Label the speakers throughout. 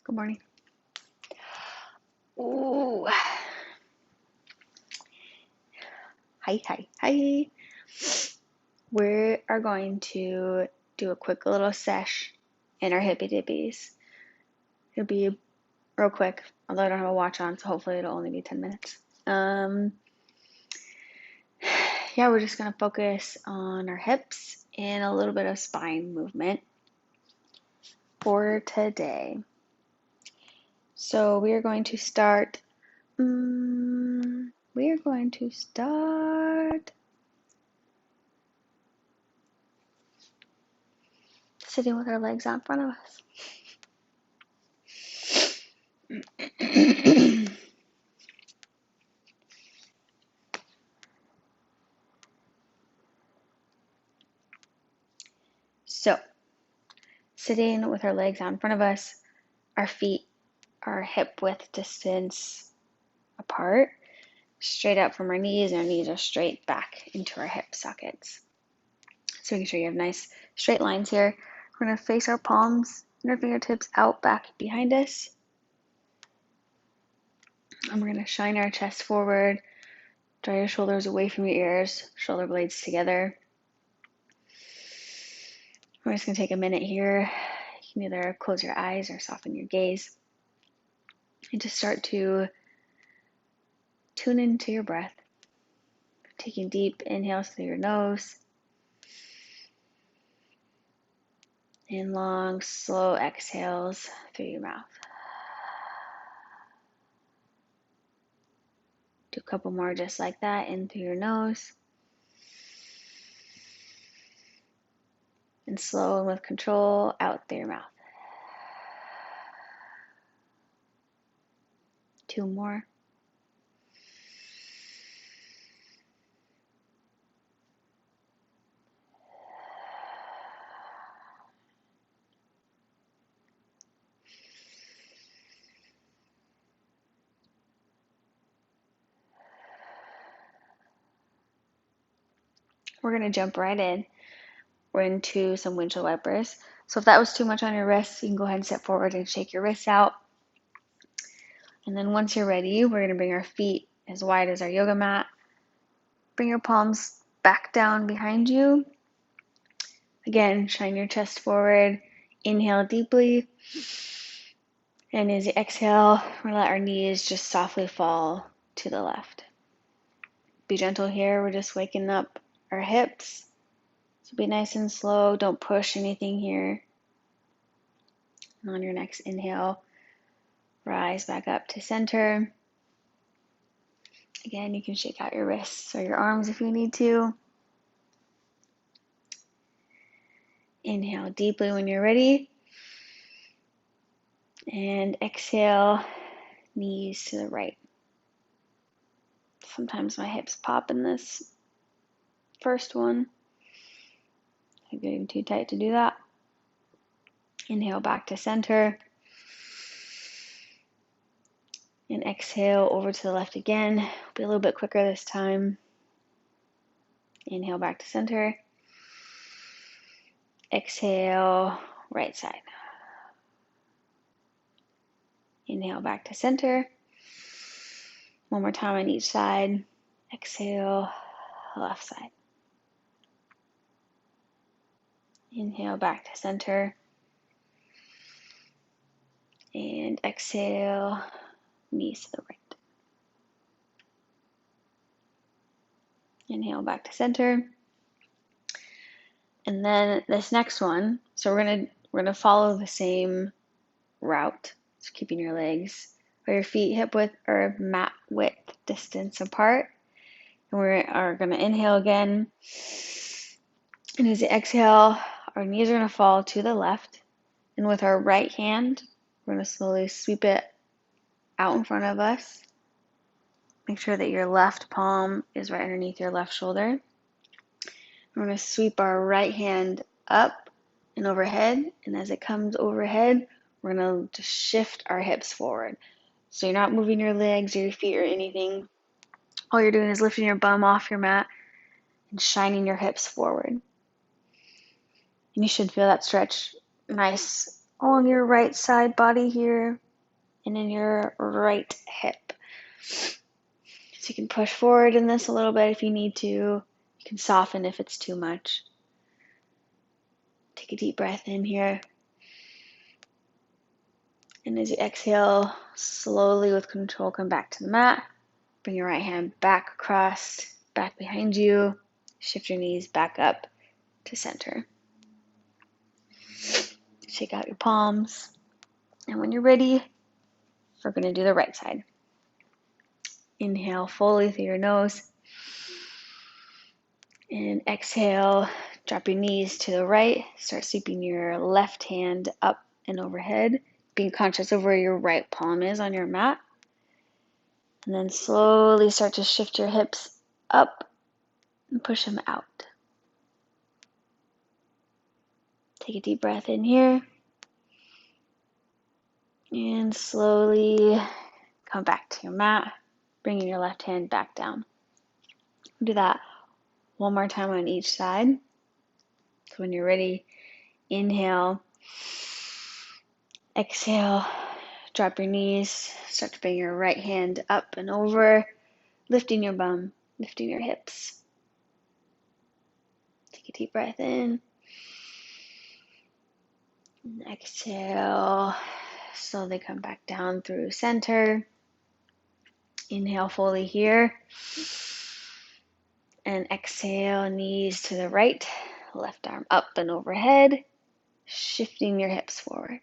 Speaker 1: Good morning. Ooh. Hi. We are going to do a quick little sesh in our Hippy Dippies. It'll be real quick, although I don't have a watch on, so hopefully it'll only be 10 minutes. Yeah, we're just going to focus on our hips and a little bit of spine movement for today. So we are going to start sitting with our legs out in front of us. So, sitting with our legs out in front of us, our feet are hip width distance apart, straight up from our knees, and our knees are straight back into our hip sockets. So making sure you have nice straight lines here. We're going to face our palms and our fingertips out back behind us. And we're going to shine our chest forward, draw your shoulders away from your ears, shoulder blades together. We're just going to take a minute here. You can either close your eyes or soften your gaze. And just start to tune into your breath. Taking deep inhales through your nose. And long, slow exhales through your mouth. Do a couple more just like that, in through your nose. And slow and with control, out through your mouth. 2 more. We're going to jump right in. We're into some windshield wipers. So if that was too much on your wrists, you can go ahead and step forward and shake your wrists out. And then once you're ready, we're going to bring our feet as wide as our yoga mat. Bring your palms back down behind you. Again, shine your chest forward. Inhale deeply. And as you exhale, we're going to let our knees just softly fall to the left. Be gentle here. We're just waking up our hips. So be nice and slow. Don't push anything here. And on your next inhale, rise back up to center. Again, you can shake out your wrists or your arms if you need to. Inhale deeply when you're ready. And exhale, knees to the right. Sometimes my hips pop in this first one. I'm getting too tight to do that. Inhale back to center. And exhale over to the left again. Be a little bit quicker this time. Inhale back to center. Exhale, right side. Inhale back to center. One more time on each side. Exhale, left side. Inhale back to center. And exhale, knees to the right. Inhale back to center. And then this next one, so we're gonna follow the same route. So keeping your legs or your feet hip width or mat width distance apart. And we are gonna inhale again. And as you exhale, our knees are gonna fall to the left. And with our right hand, we're gonna slowly sweep it out in front of us. Make sure that your left palm is right underneath your left shoulder. We're going to sweep our right hand up and overhead, and as it comes overhead, we're going to just shift our hips forward. So you're not moving your legs or your feet or anything. All you're doing is lifting your bum off your mat and shining your hips forward. And you should feel that stretch nice along your right side body here and in your right hip. So you can push forward in this a little bit if you need to. You can soften if it's too much. Take a deep breath in here. And as you exhale, slowly with control, come back to the mat. Bring your right hand back across, back behind you. Shift your knees back up to center. Shake out your palms. And when you're ready, we're going to do the right side. Inhale fully through your nose. And exhale, drop your knees to the right. Start sweeping your left hand up and overhead, being conscious of where your right palm is on your mat. And then slowly start to shift your hips up and push them out. Take a deep breath in here. And slowly come back to your mat, bringing your left hand back down. Do that one more time on each side. So when you're ready, inhale, exhale, drop your knees, start to bring your right hand up and over, lifting your bum, lifting your hips. Take a deep breath in. And exhale, slowly come back down through center. Inhale fully here. And exhale, knees to the right, left arm up and overhead, shifting your hips forward.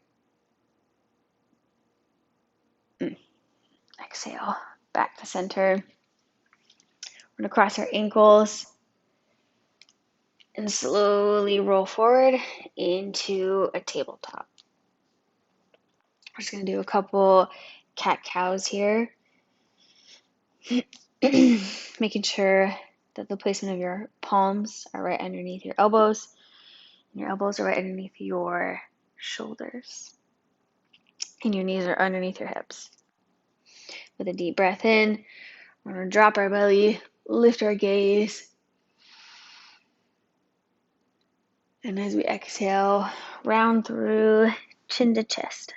Speaker 1: Exhale, back to center. We're going to cross our ankles and slowly roll forward into a tabletop. We're just going to do a couple cat-cows here. Making sure that the placement of your palms are right underneath your elbows, and your elbows are right underneath your shoulders, and your knees are underneath your hips. With a deep breath in, we're going to drop our belly, lift our gaze, and as we exhale, round through chin to chest.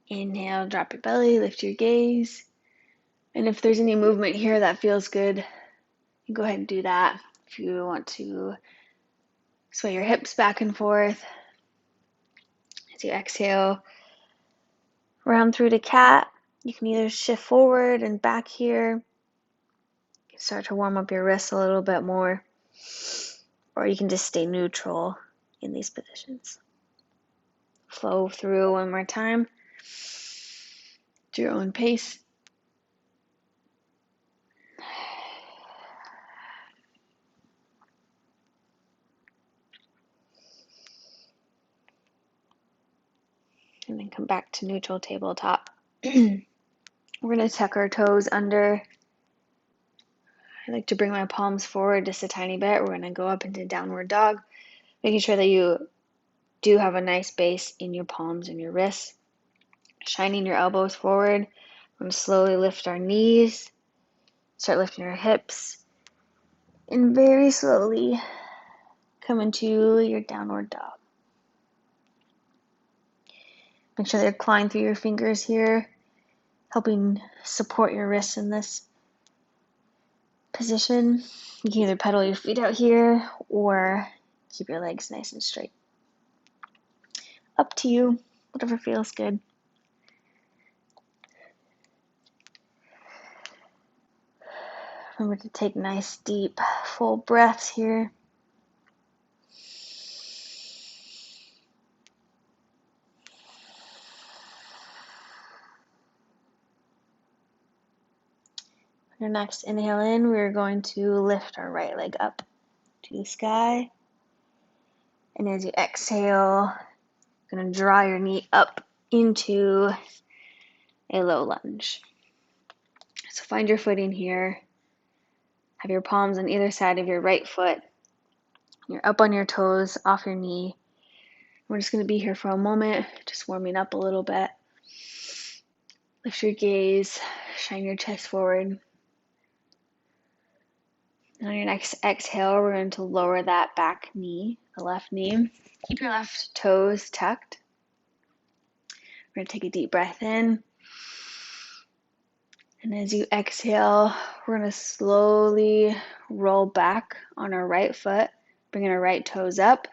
Speaker 1: Inhale, drop your belly, lift your gaze, and if there's any movement here that feels good, you go ahead and do that. If you want to sway your hips back and forth as you exhale, round through to cat. You can either shift forward and back here, start to warm up your wrists a little bit more, or you can just stay neutral in these positions. Flow through one more time at your own pace. And then come back to neutral tabletop. We're going to tuck our toes under. I like to bring my palms forward just a tiny bit. We're going to go up into downward dog, making sure that you do have a nice base in your palms and your wrists. Shining your elbows forward. We're going to slowly lift our knees. Start lifting our hips. And very slowly come into your downward dog. Make sure they're clawing through your fingers here, helping support your wrists in this position. You can either pedal your feet out here or keep your legs nice and straight. Up to you, whatever feels good. Remember to take nice, deep, full breaths here. Your next inhale in, we're going to lift our right leg up to the sky. And as you exhale, you're going to draw your knee up into a low lunge. So find your footing here. Have your palms on either side of your right foot. You're up on your toes, off your knee. We're just going to be here for a moment, just warming up a little bit. Lift your gaze, shine your chest forward. And on your next exhale, we're going to lower that back knee, the left knee. Keep your left toes tucked. We're going to take a deep breath in. And as you exhale, we're going to slowly roll back on our right foot, bringing our right toes up,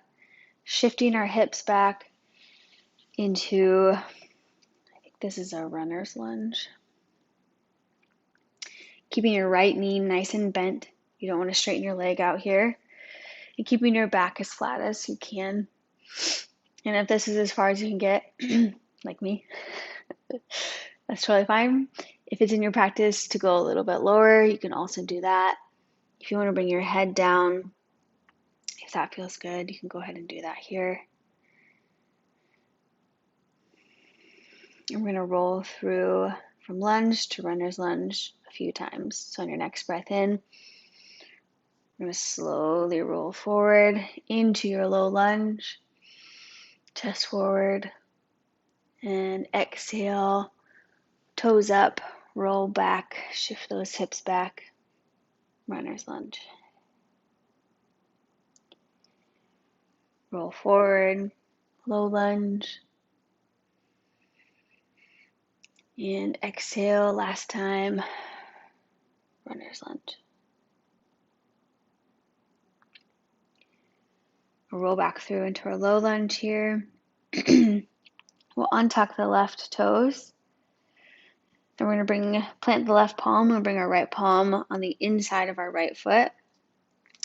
Speaker 1: shifting our hips back into, I think this is our runner's lunge. Keeping your right knee nice and bent. You don't want to straighten your leg out here. And keeping your back as flat as you can. And if this is as far as you can get, like me, that's totally fine. If it's in your practice to go a little bit lower, you can also do that. If you want to bring your head down, if that feels good, you can go ahead and do that here. And we're going to roll through from lunge to runner's lunge a few times. So on your next breath in, we're going to slowly roll forward into your low lunge, chest forward, and exhale, toes up, roll back, shift those hips back, runner's lunge. Roll forward, low lunge, and exhale, last time, runner's lunge. We'll roll back through into our low lunge here. We'll untuck the left toes. Then we're going to plant the left palm and bring our right palm on the inside of our right foot.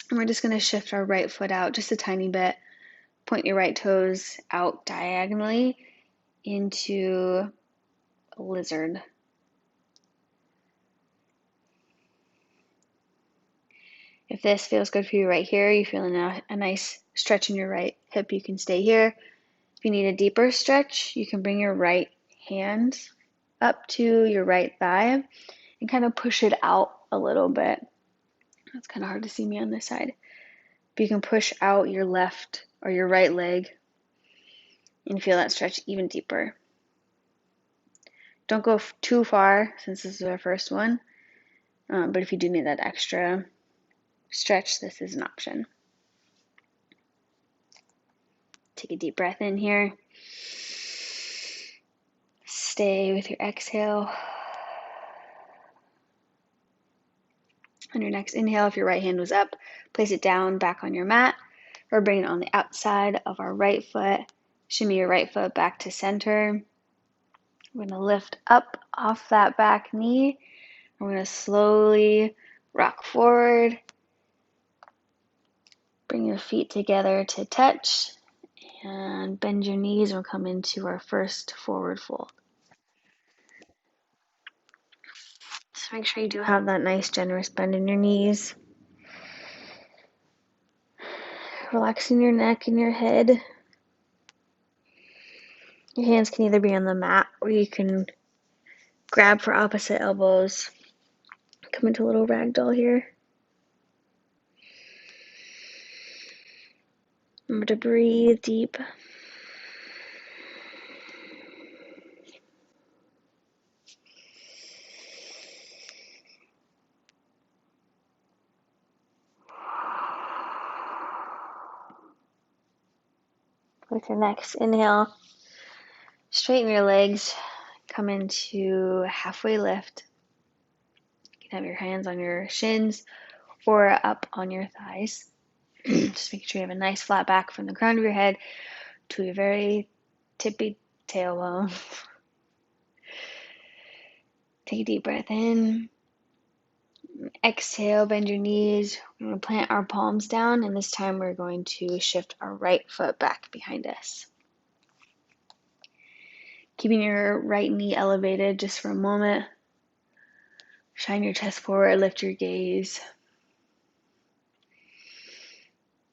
Speaker 1: And we're just going to shift our right foot out just a tiny bit. Point your right toes out diagonally into a lizard. If this feels good for you right here, you're feeling a nice stretch in your right hip, you can stay here. If you need a deeper stretch, you can bring your right hand up to your right thigh and kind of push it out a little bit. It's kind of hard to see me on this side. But you can push out your left or your right leg and feel that stretch even deeper. Don't go too far since this is our first one. But if you do need that extra stretch, this is an option. Take a deep breath in here. Stay with your exhale. On your next inhale, if your right hand was up, place it down back on your mat, or bring it on the outside of our right foot. Shimmy your right foot back to center. We're going to lift up off that back knee. We're going to slowly rock forward. Bring your feet together to touch and bend your knees and we'll come into our first forward fold. Just make sure you do have that nice generous bend in your knees. Relaxing your neck and your head. Your hands can either be on the mat or you can grab for opposite elbows. Come into a little ragdoll here. Remember to breathe deep. With your next inhale, straighten your legs, come into halfway lift. You can have your hands on your shins or up on your thighs. Just making sure you have a nice flat back from the crown of your head to your very tippy tailbone. Take a deep breath in. Exhale, bend your knees. We're going to plant our palms down, and this time we're going to shift our right foot back behind us. Keeping your right knee elevated just for a moment. Shine your chest forward, lift your gaze.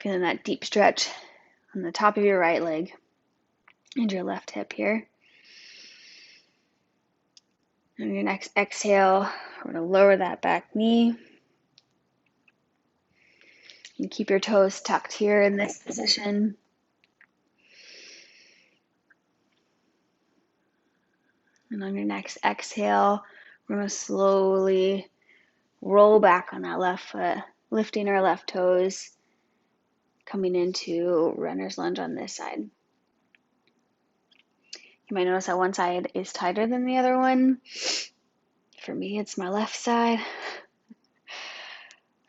Speaker 1: Feeling that deep stretch on the top of your right leg and your left hip here. On your next exhale, we're going to lower that back knee. And keep your toes tucked here in this position. And on your next exhale, we're going to slowly roll back on that left foot. lifting our left toes, coming into runner's lunge on this side. You might notice that one side is tighter than the other one. For me, it's my left side.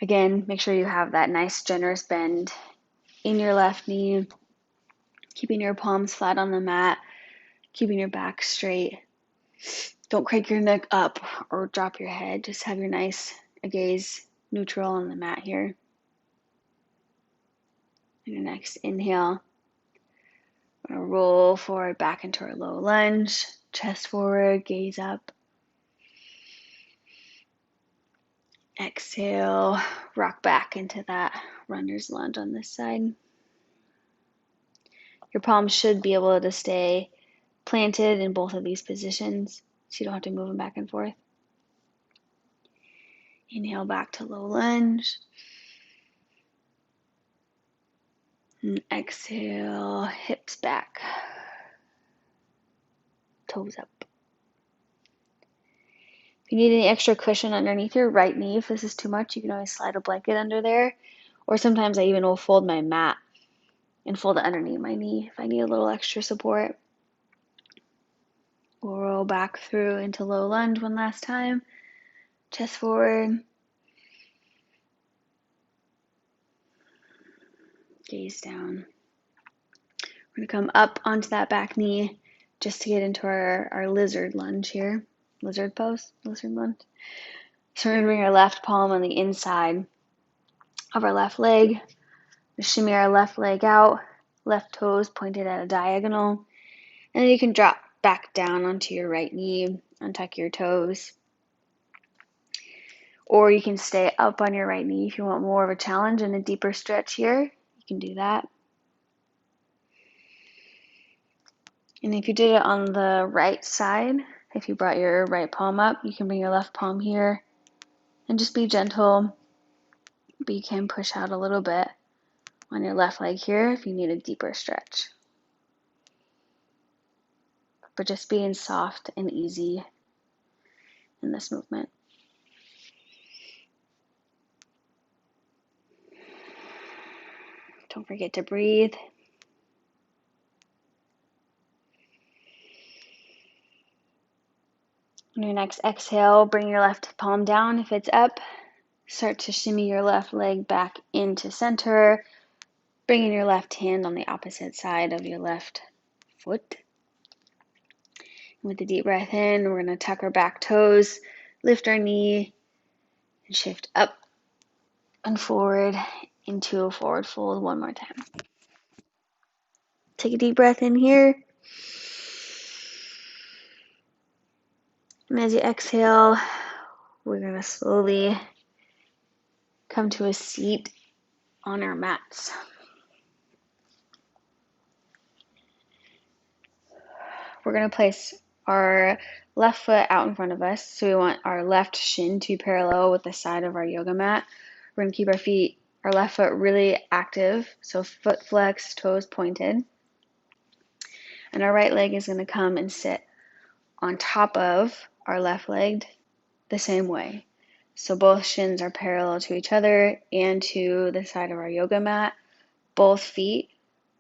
Speaker 1: Again, make sure you have that nice generous bend in your left knee, keeping your palms flat on the mat, keeping your back straight. Don't crank your neck up or drop your head. Just have your nice gaze neutral on the mat here. And your next inhale, we're going to roll forward back into our low lunge, chest forward, gaze up. Exhale, rock back into that runner's lunge on this side. Your palms should be able to stay planted in both of these positions, so you don't have to move them back and forth. Inhale back to low lunge. And exhale, hips back, toes up. If you need any extra cushion underneath your right knee, if this is too much, you can always slide a blanket under there. Or sometimes I even will fold my mat and fold it underneath my knee if I need a little extra support. We'll roll back through into low lunge one last time. Chest forward. Gaze down. We're going to come up onto that back knee just to get into our lizard lunge here. Lizard pose, lizard lunge. So we're going to bring our left palm on the inside of our left leg. Shimmy our left leg out, left toes pointed at a diagonal. And then you can drop back down onto your right knee, untuck your toes. Or you can stay up on your right knee if you want more of a challenge and a deeper stretch here. You can do that. And if you did it on the right side, if you brought your right palm up, you can bring your left palm here and just be gentle. But you can push out a little bit on your left leg here if you need a deeper stretch. But just being soft and easy in this movement. Don't forget to breathe. On your next exhale, bring your left palm down if it's up. Start to shimmy your left leg back into center, bringing your left hand on the opposite side of your left foot. With the deep breath in, we're going to tuck our back toes, lift our knee, and shift up and forward into a forward fold one more time. Take a deep breath in here. And as you exhale, we're going to slowly come to a seat on our mats. We're going to place our left foot out in front of us. So we want our left shin to be parallel with the side of our yoga mat. We're going to keep our left foot really active. So foot flex, toes pointed. And our right leg is going to come and sit on top of our left leg the same way. So both shins are parallel to each other and to the side of our yoga mat. Both feet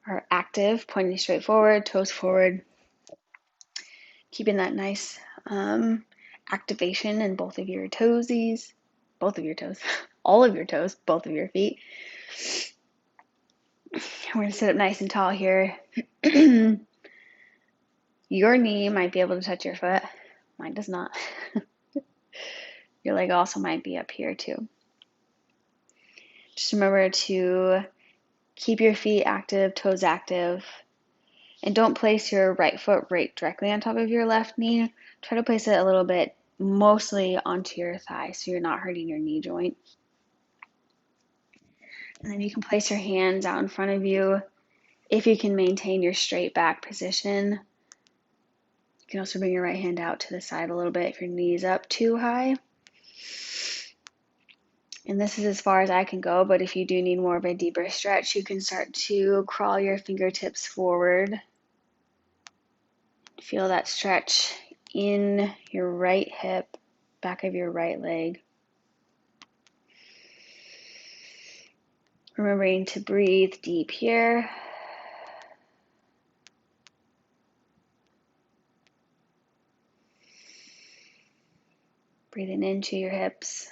Speaker 1: are active, pointing straight forward, toes forward. Keeping that nice activation in both of your toesies, both of your toes, all of your toes, both of your feet. We're going to sit up nice and tall here. Your knee might be able to touch your foot. Mine does not. Your leg also might be up here too. Just remember to keep your feet active, toes active, and don't place your right foot right directly on top of your left knee. Try to place it a little bit mostly onto your thigh so you're not hurting your knee joint. And then you can place your hands out in front of you if you can maintain your straight back position. You can also bring your right hand out to the side a little bit if your knee's up too high. And this is as far as I can go, but if you do need more of a deeper stretch, you can start to crawl your fingertips forward. Feel that stretch in your right hip, back of your right leg. Remembering to breathe deep here. Breathing into your hips.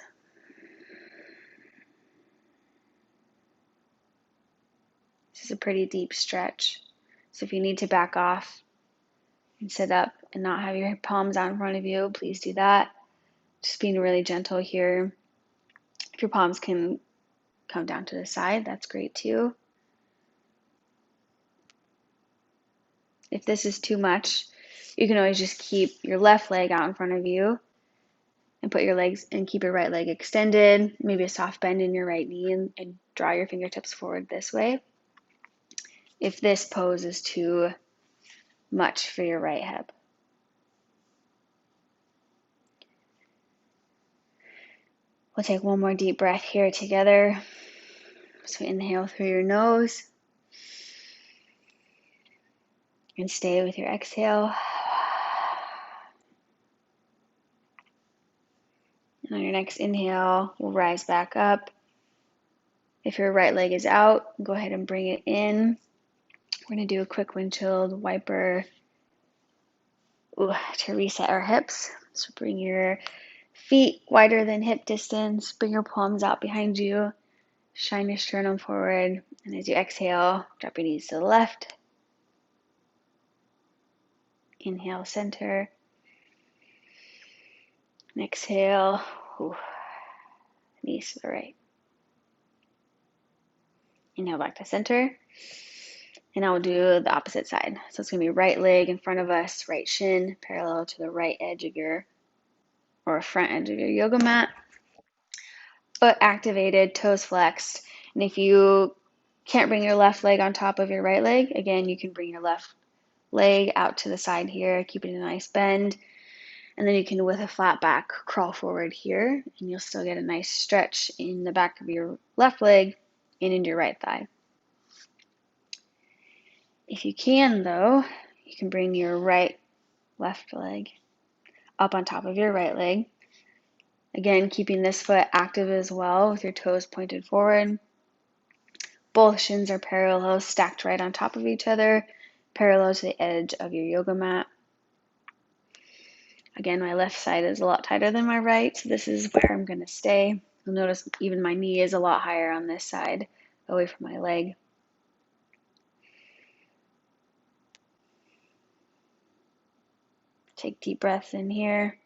Speaker 1: This is a pretty deep stretch. So if you need to back off and sit up and not have your palms out in front of you, please do that. Just being really gentle here. If your palms can come down to the side, that's great too. If this is too much, you can always just keep your left leg out in front of you and put your legs and keep your right leg extended, maybe a soft bend in your right knee, and draw your fingertips forward this way. If this pose is too much for your right hip. We'll take one more deep breath here together. So inhale through your nose and stay with your exhale. And on your next inhale, we'll rise back up. If your right leg is out, go ahead and bring it in. We're going to do a quick windshield wiper to reset our hips. So bring your feet wider than hip distance. Bring your palms out behind you. Shine your sternum forward. And as you exhale, drop your knees to the left. Inhale, center. And exhale, knees to the right. Inhale back to center. And now we'll do the opposite side. So it's going to be right leg in front of us, right shin parallel to the right edge of your, or front edge of your yoga mat. Foot activated, toes flexed. And if you can't bring your left leg on top of your right leg, again, you can bring your left leg out to the side here, keeping a nice bend. And then you can, with a flat back, crawl forward here, and you'll still get a nice stretch in the back of your left leg and into your right thigh. If you can, though, you can bring your left leg up on top of your right leg. Again, keeping this foot active as well with your toes pointed forward. Both shins are parallel, stacked right on top of each other, parallel to the edge of your yoga mat. Again, my left side is a lot tighter than my right, so this is where I'm going to stay. You'll notice even my knee is a lot higher on this side, away from my leg. Take deep breaths in here.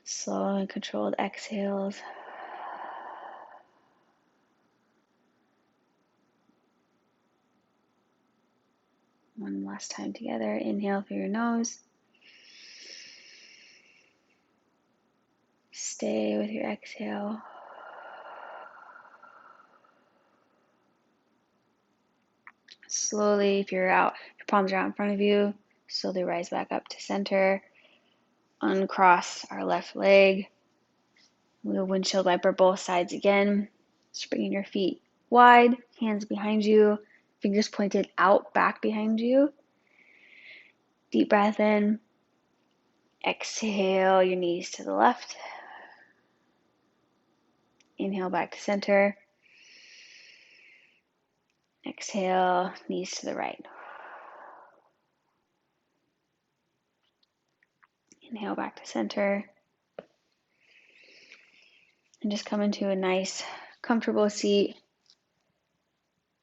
Speaker 1: Slow and controlled exhales. One last time together. Inhale through your nose. Stay with your exhale. Slowly, if you're out, your palms are out in front of you, slowly rise back up to center. Uncross our left leg. We'll windshield wiper both sides again. Just bringing your feet wide, hands behind you, fingers pointed out, back behind you. Deep breath in. Exhale your knees to the left. Inhale back to center. Exhale, knees to the right. Inhale back to center. And just come into a nice, comfortable seat.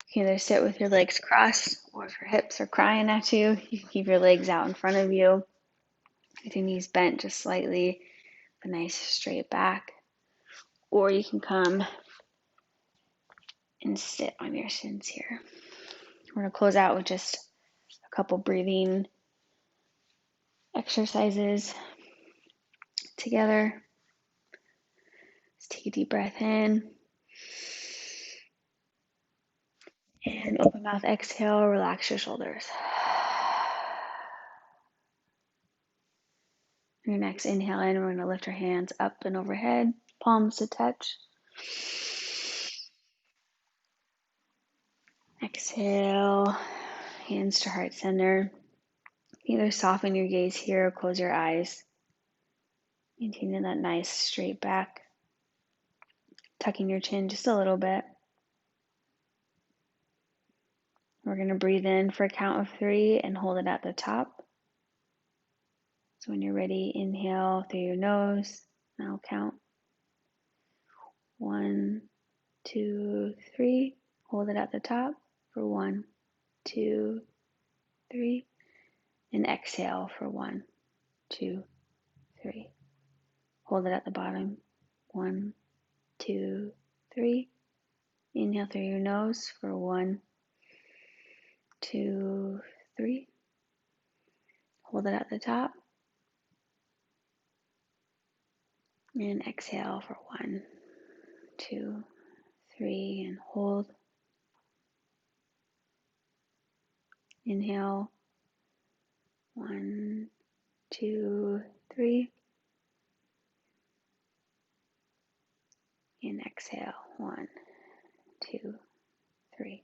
Speaker 1: You can either sit with your legs crossed, or if your hips are crying at you, you can keep your legs out in front of you with your knees bent just slightly, a nice straight back. Or you can come and sit on your shins here. We're going to close out with just a couple breathing exercises together. Let's take a deep breath in. And open mouth exhale, relax your shoulders. Your next inhale in, we're going to lift our hands up and overhead, palms to touch. Exhale, hands to heart center. Either soften your gaze here or close your eyes. Maintaining that nice straight back. tucking your chin just a little bit. We're going to breathe in for a count of 3 and hold it at the top. So when you're ready, inhale through your nose. And I'll count 1, 2, 3. Hold it at the top for 1, 2, 3. And exhale for 1, 2, 3. Hold it at the bottom. 1, 2, 3. Inhale through your nose for 1, 2, 3. Hold it at the top. And exhale for 1, 2, 3. And hold. Inhale. 1, 2, 3. And exhale. 1, 2, 3.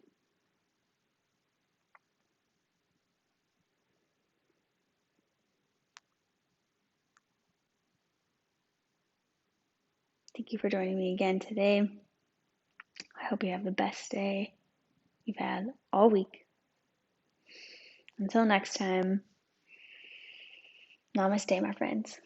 Speaker 1: Thank you for joining me again today. I hope you have the best day you've had all week. Until next time, namaste, my friends.